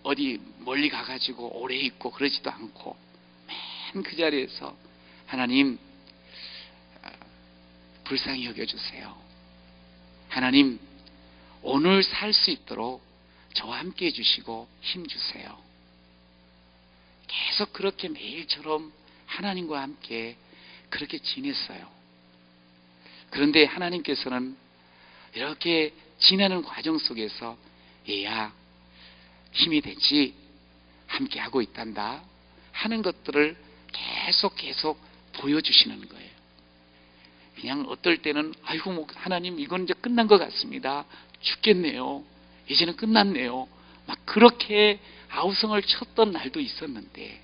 어디 멀리 가가지고 오래 있고 그러지도 않고 맨 그 자리에서 하나님 불쌍히 여겨주세요. 하나님 오늘 살 수 있도록 저와 함께 해주시고 힘주세요. 계속 그렇게 매일처럼 하나님과 함께 그렇게 지냈어요. 그런데 하나님께서는 이렇게 지나는 과정 속에서 얘야 힘이 되지, 함께 하고 있단다 하는 것들을 계속 보여주시는 거예요. 그냥 어떨 때는 아이고 뭐 하나님 이건 이제 끝난 것 같습니다. 죽겠네요. 이제는 끝났네요. 막 그렇게 아우성을 쳤던 날도 있었는데,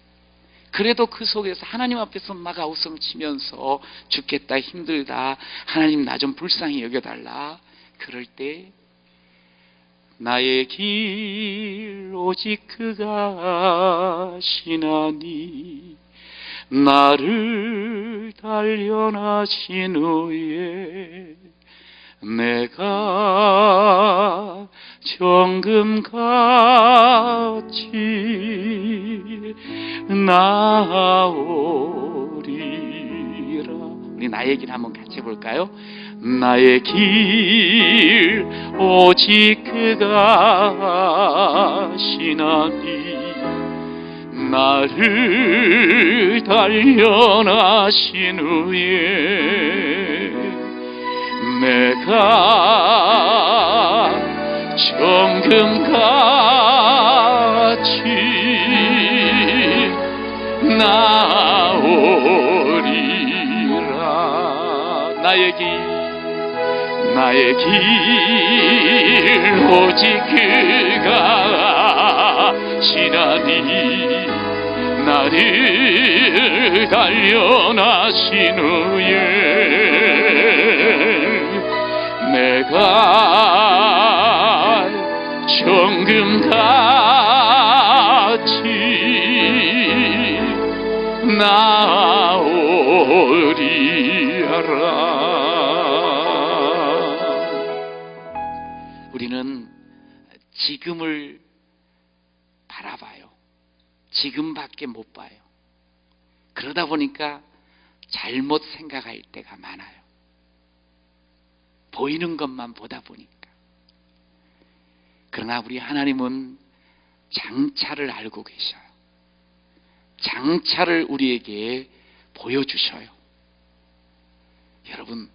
그래도 그 속에서 하나님 앞에서 막 아우성 치면서 죽겠다, 힘들다, 하나님 나 좀 불쌍히 여겨달라. 그럴 때 나의 길 오직 그가 아시나니 나를 단련하신 후에 내가 정금같이 나오리라. 우리 나의 길 한번 같이 해볼까요? 나의 길 오직 그가 아시나니 나를 단련하신 후에 내가 정금같이 나오리라. 나의 길 오직 그가 아시나니 나를 단련하신 후에 내가 정금같이 나오리라. 우리는 지금을 바라봐요. 지금밖에 못 봐요. 그러다 보니까 잘못 생각할 때가 많아요. 보이는 것만 보다 보니까. 그러나 우리 하나님은 장차를 알고 계셔요. 장차를 우리에게 보여주셔요. 여러분,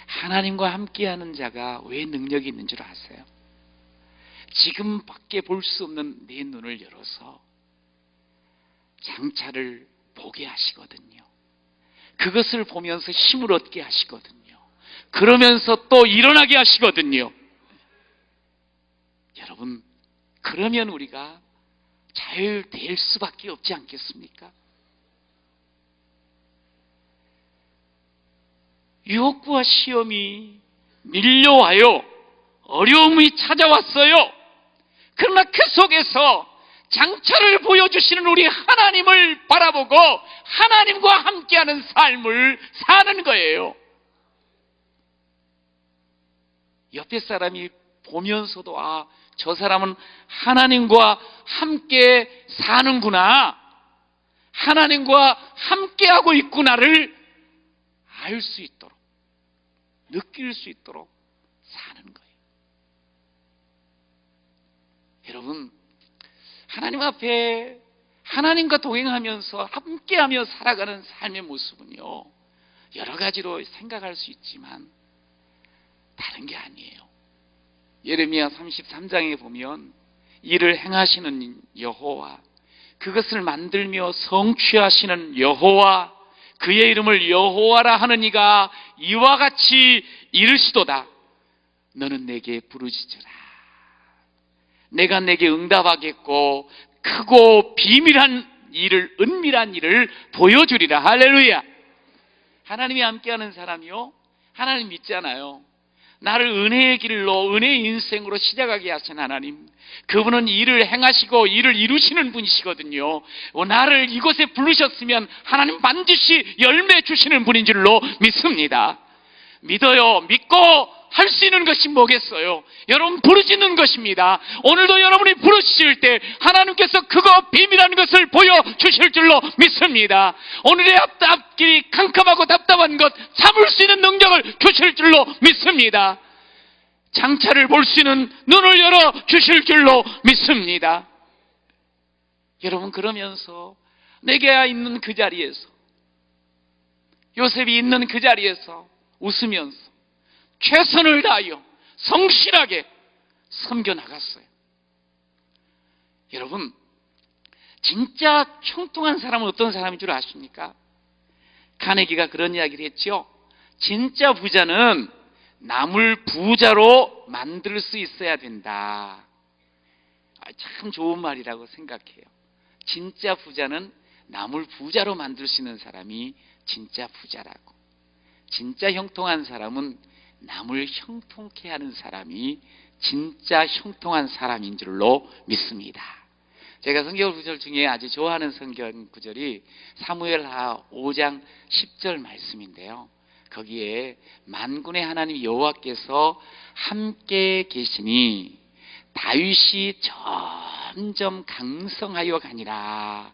하나님과 함께하는 자가 왜 능력이 있는 줄 아세요? 지금밖에 볼 수 없는 내 눈을 열어서 장차를 보게 하시거든요. 그것을 보면서 힘을 얻게 하시거든요. 그러면서 또 일어나게 하시거든요. 여러분, 그러면 우리가 잘 될 수밖에 없지 않겠습니까? 유혹과 시험이 밀려와요. 어려움이 찾아왔어요. 그러나 그 속에서 장차를 보여주시는 우리 하나님을 바라보고 하나님과 함께하는 삶을 사는 거예요. 옆에 사람이 보면서도 저 사람은 하나님과 함께 사는구나, 하나님과 함께하고 있구나를 알 수 있도록, 느낄 수 있도록 사는 거예요. 여러분, 하나님 앞에 하나님과 동행하면서 함께하며 살아가는 삶의 모습은요, 여러 가지로 생각할 수 있지만 다른 게 아니에요. 예레미야 33장에 보면 이를 행하시는 여호와, 그것을 만들며 성취하시는 여호와, 그의 이름을 여호와라 하는 이가 이와 같이 이르시도다. 너는 내게 부르짖으라. 내가 내게 응답하겠고 크고 비밀한 일을, 은밀한 일을 보여주리라. 할렐루야. 하나님이 함께하는 사람이요, 하나님 믿잖아요. 나를 은혜의 길로, 은혜의 인생으로 시작하게 하신 하나님, 그분은 일을 행하시고 일을 이루시는 분이시거든요. 나를 이곳에 부르셨으면 하나님 반드시 열매 주시는 분인 줄로 믿습니다. 믿어요. 믿고 할 수 있는 것이 뭐겠어요? 여러분 부르짖는 것입니다. 오늘도 여러분이 부르짖을 때 하나님께서 그거 비밀한 것을 보여주실 줄로 믿습니다. 오늘의 앞길이 캄캄하고 답답한 것 참을 수 있는 능력을 주실 줄로 믿습니다. 장차를 볼 수 있는 눈을 열어 주실 줄로 믿습니다. 여러분, 그러면서 내게 있는 그 자리에서, 요셉이 있는 그 자리에서 웃으면서 최선을 다하여 성실하게 섬겨나갔어요. 여러분, 진짜 형통한 사람은 어떤 사람인 줄 아십니까? 카네기가 그런 이야기를 했죠. 진짜 부자는 남을 부자로 만들 수 있어야 된다. 참 좋은 말이라고 생각해요. 진짜 부자는 남을 부자로 만들 수 있는 사람이 진짜 부자라고. 진짜 형통한 사람은 남을 형통케 하는 사람이 진짜 형통한 사람인 줄로 믿습니다. 제가 성경 구절 중에 아주 좋아하는 성경 구절이 사무엘하 5장 10절 말씀인데요. 거기에 만군의 하나님 여호와께서 함께 계시니 다윗이 점점 강성하여 가니라.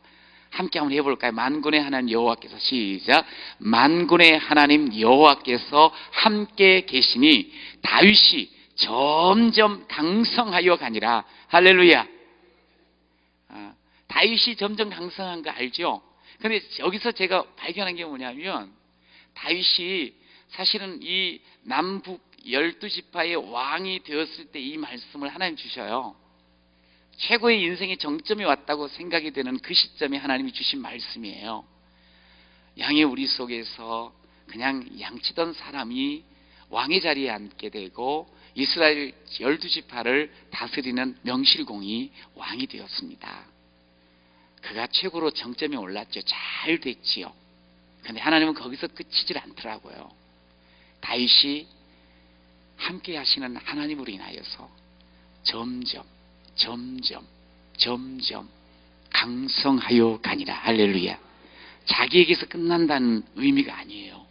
함께 한번 해볼까요? 만군의 하나님 여호와께서, 시작. 만군의 하나님 여호와께서 함께 계시니 다윗이 점점 강성하여 가니라. 할렐루야. 다윗이 점점 강성한 거 알죠? 근데 여기서 제가 발견한 게 뭐냐면, 다윗이 사실은 이 남북 12지파의 왕이 되었을 때 이 말씀을 하나님 주셔요. 최고의 인생의 정점이 왔다고 생각이 되는 그 시점에 하나님이 주신 말씀이에요. 양의 우리 속에서 그냥 양치던 사람이 왕의 자리에 앉게 되고 이스라엘 12지파를 다스리는 명실공히 왕이 되었습니다. 그가 최고로 정점에 올랐죠. 잘 됐지요. 그런데 하나님은 거기서 끝이질 않더라고요. 다윗이 함께 하시는 하나님으로 인하여서 점점 강성하여 가니라. 할렐루야. 자기에게서 끝난다는 의미가 아니에요.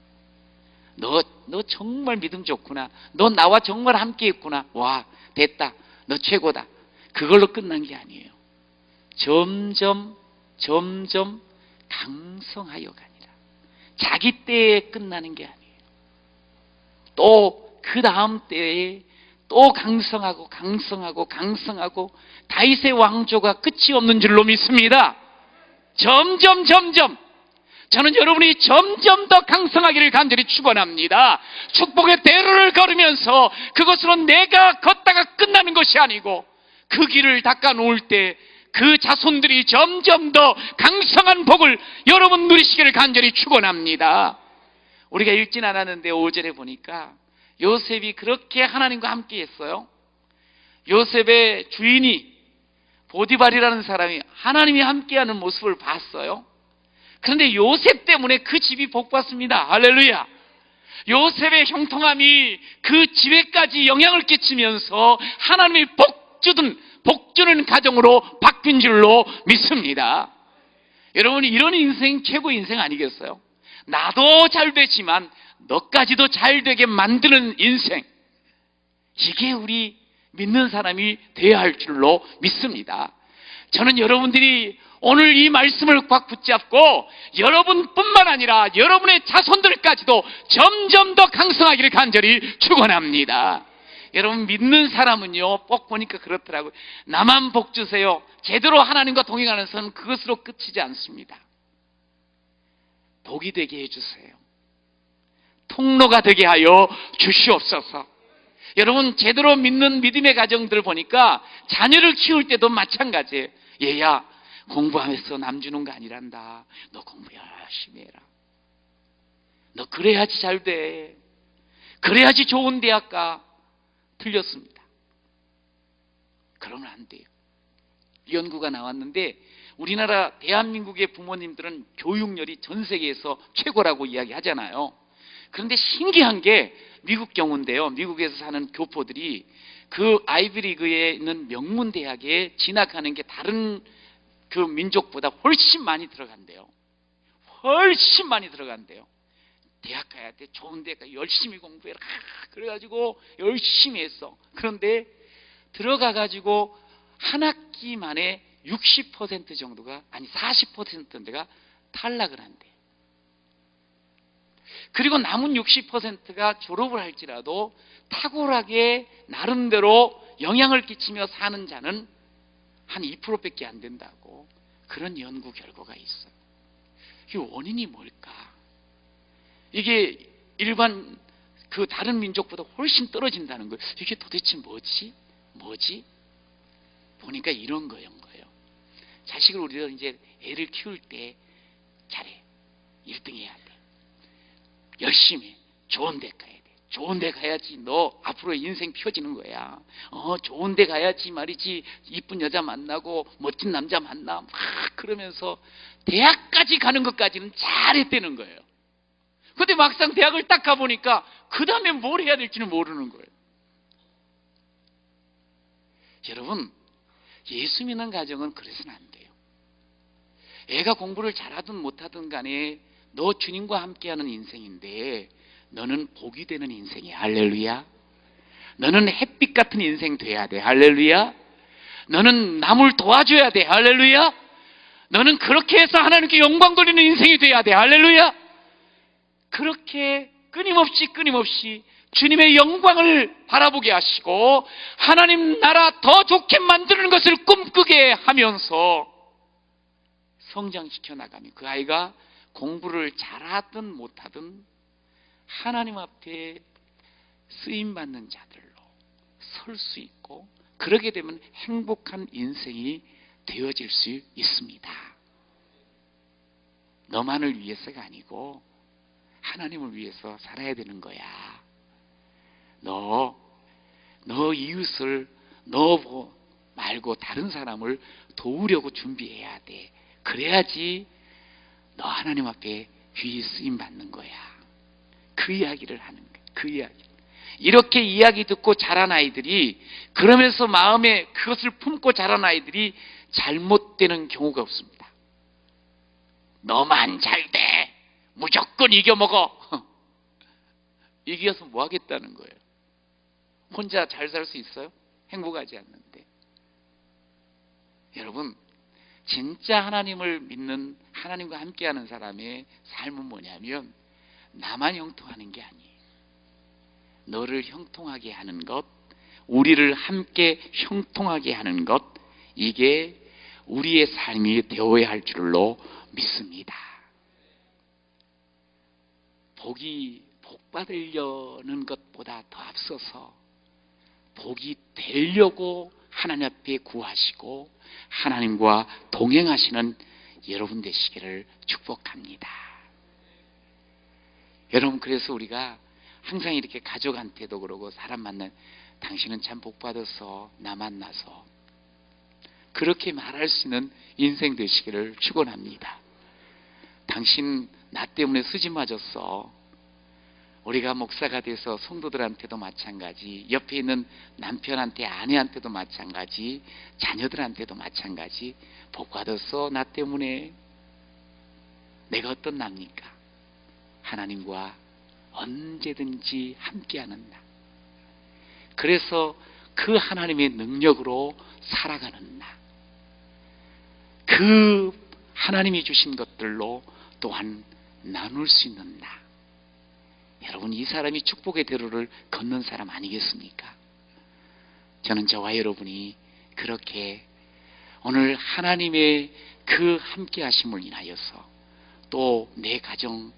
너 정말 믿음 좋구나. 너 나와 정말 함께 있구나. 와, 됐다. 너 최고다. 그걸로 끝난 게 아니에요. 점점 강성하여 가니라. 자기 때에 끝나는 게 아니에요. 또 그 다음 때에 또 강성하고 다윗의 왕조가 끝이 없는 줄로 믿습니다. 점점 저는 여러분이 점점 더 강성하기를 간절히 축원합니다. 축복의 대로를 걸으면서 그것으로 내가 걷다가 끝나는 것이 아니고 그 길을 닦아 놓을 때 그 자손들이 점점 더 강성한 복을 여러분 누리시기를 간절히 축원합니다. 우리가 읽진 않았는데 5절에 보니까 요셉이 그렇게 하나님과 함께 했어요. 요셉의 주인이 보디발이라는 사람이 하나님이 함께하는 모습을 봤어요. 그런데 요셉 때문에 그 집이 복받습니다. 할렐루야. 요셉의 형통함이 그 집에까지 영향을 끼치면서 하나님이 복주는 가정으로 바뀐 줄로 믿습니다. 여러분, 이런 인생 최고의 인생 아니겠어요? 나도 잘 되지만 너까지도 잘 되게 만드는 인생, 이게 우리 믿는 사람이 되어야 할 줄로 믿습니다. 저는 여러분들이 오늘 이 말씀을 꽉 붙잡고 여러분뿐만 아니라 여러분의 자손들까지도 점점 더 강성하기를 간절히 축원합니다. 여러분, 믿는 사람은요, 꼭 보니까 그렇더라고요. 나만 복 주세요. 제대로 하나님과 동행하는 사람은 그것으로 끝이지 않습니다. 복이 되게 해주세요. 통로가 되게 하여 주시옵소서. 여러분, 제대로 믿는 믿음의 가정들 보니까 자녀를 키울 때도 마찬가지예요. 얘야, 공부하면서 남 주는 거 아니란다. 너 공부 열심히 해라. 너 그래야지 잘 돼. 그래야지 좋은 대학 가. 틀렸습니다. 그러면 안 돼요. 연구가 나왔는데 우리나라 대한민국의 부모님들은 교육열이 전 세계에서 최고라고 이야기하잖아요. 그런데 신기한 게 미국 경우인데요. 미국에서 사는 교포들이 그 아이비리그에 있는 명문 대학에 진학하는 게 다른 그 민족보다 훨씬 많이 들어간대요. 훨씬 많이 들어간대요. 대학 가야 돼. 좋은 대학 가 열심히 공부해라. 그래가지고 열심히 했어. 그런데 들어가가지고 한 학기 만에 60% 정도가, 아니 40%가 탈락을 한대. 그리고 남은 60%가 졸업을 할지라도 탁월하게 나름대로 영향을 끼치며 사는 자는 한 2%밖에 안 된다고 그런 연구 결과가 있어요. 이 원인이 뭘까? 이게 일반 그 다른 민족보다 훨씬 떨어진다는 거예요. 이게 도대체 뭐지? 보니까 이런 거예요. 자식을 우리가 이제 애를 키울 때 잘해. 1등 해야 돼. 열심히 좋은 데 가야 돼. 좋은 데 가야지 너 앞으로 인생 펴지는 거야. 좋은 데 가야지 말이지. 이쁜 여자 만나고 멋진 남자 만나. 막 그러면서 대학까지 가는 것까지는 잘했다는 거예요. 근데 막상 대학을 딱 가보니까 그 다음에 뭘 해야 될지는 모르는 거예요. 여러분, 예수 믿는 가정은 그래서는 안 돼요. 애가 공부를 잘하든 못하든 간에 너 주님과 함께하는 인생인데 너는 복이 되는 인생이야. 할렐루야. 너는 햇빛 같은 인생 돼야 돼. 할렐루야. 너는 남을 도와줘야 돼. 할렐루야. 너는 그렇게 해서 하나님께 영광 돌리는 인생이 돼야 돼. 할렐루야. 그렇게 끊임없이 주님의 영광을 바라보게 하시고 하나님 나라 더 좋게 만드는 것을 꿈꾸게 하면서 성장시켜 나가면 그 아이가 공부를 잘하든 못하든 하나님 앞에 쓰임받는 자들로 설 수 있고 그러게 되면 행복한 인생이 되어질 수 있습니다. 너만을 위해서가 아니고 하나님을 위해서 살아야 되는 거야. 너 이웃을 너 말고 다른 사람을 도우려고 준비해야 돼. 그래야지 너 하나님 앞에 귀히 쓰임 받는 거야. 그 이야기를 하는 거야. 그 이야기. 이렇게 이야기 듣고 자란 아이들이, 그러면서 마음에 그것을 품고 자란 아이들이 잘못되는 경우가 없습니다. 너만 잘 돼. 무조건 이겨먹어. 이겨서 뭐 하겠다는 거예요? 혼자 잘 살 수 있어요? 행복하지 않는데. 여러분, 진짜 하나님을 믿는, 하나님과 함께하는 사람의 삶은 뭐냐면 나만 형통하는 게 아니에요. 너를 형통하게 하는 것, 우리를 함께 형통하게 하는 것, 이게 우리의 삶이 되어야 할 줄로 믿습니다. 복 받으려는 것보다 더 앞서서 복이 되려고 하나님 앞에 구하시고 하나님과 동행하시는 여러분 되시기를 축복합니다. 여러분, 그래서 우리가 항상 이렇게 가족한테도 그러고 사람 만나, 당신은 참 복 받았어, 나 만나서, 그렇게 말할 수 있는 인생 되시기를 축원합니다. 당신 나 때문에 쓰지 맞았어. 우리가 목사가 돼서 성도들한테도 마찬가지, 옆에 있는 남편한테, 아내한테도 마찬가지, 자녀들한테도 마찬가지. 복 받았어, 나 때문에. 내가 어떤 납니까? 하나님과 언제든지 함께하는 나. 그래서 그 하나님의 능력으로 살아가는 나. 그 하나님이 주신 것들로 또한 나눌 수 있는 나. 여러분, 이 사람이 축복의 대로를 걷는 사람 아니겠습니까? 저는 저와 여러분이 그렇게 오늘 하나님의 그 함께 하심을 인하여서 또 내 가정,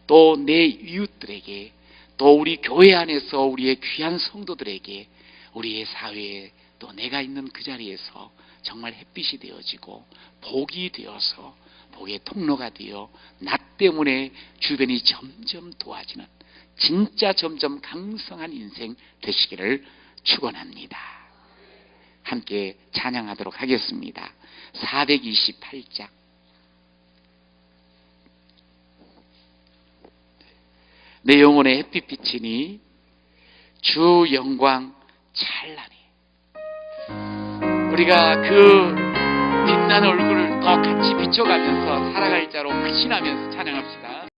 또 내 이웃들에게, 또 우리 교회 안에서 우리의 귀한 성도들에게, 우리의 사회에, 또 내가 있는 그 자리에서 정말 햇빛이 되어지고 복이 되어서 복의 통로가 되어 나 때문에 주변이 점점 도와지는, 진짜 점점 강성한 인생 되시기를 축원합니다. 함께 찬양하도록 하겠습니다. 428장. 내 영혼의 햇빛이니 주 영광 찬란히. 우리가 그 빛나는 얼굴을 더 같이 비춰가면서 살아갈 자로 확신하면서 찬양합시다.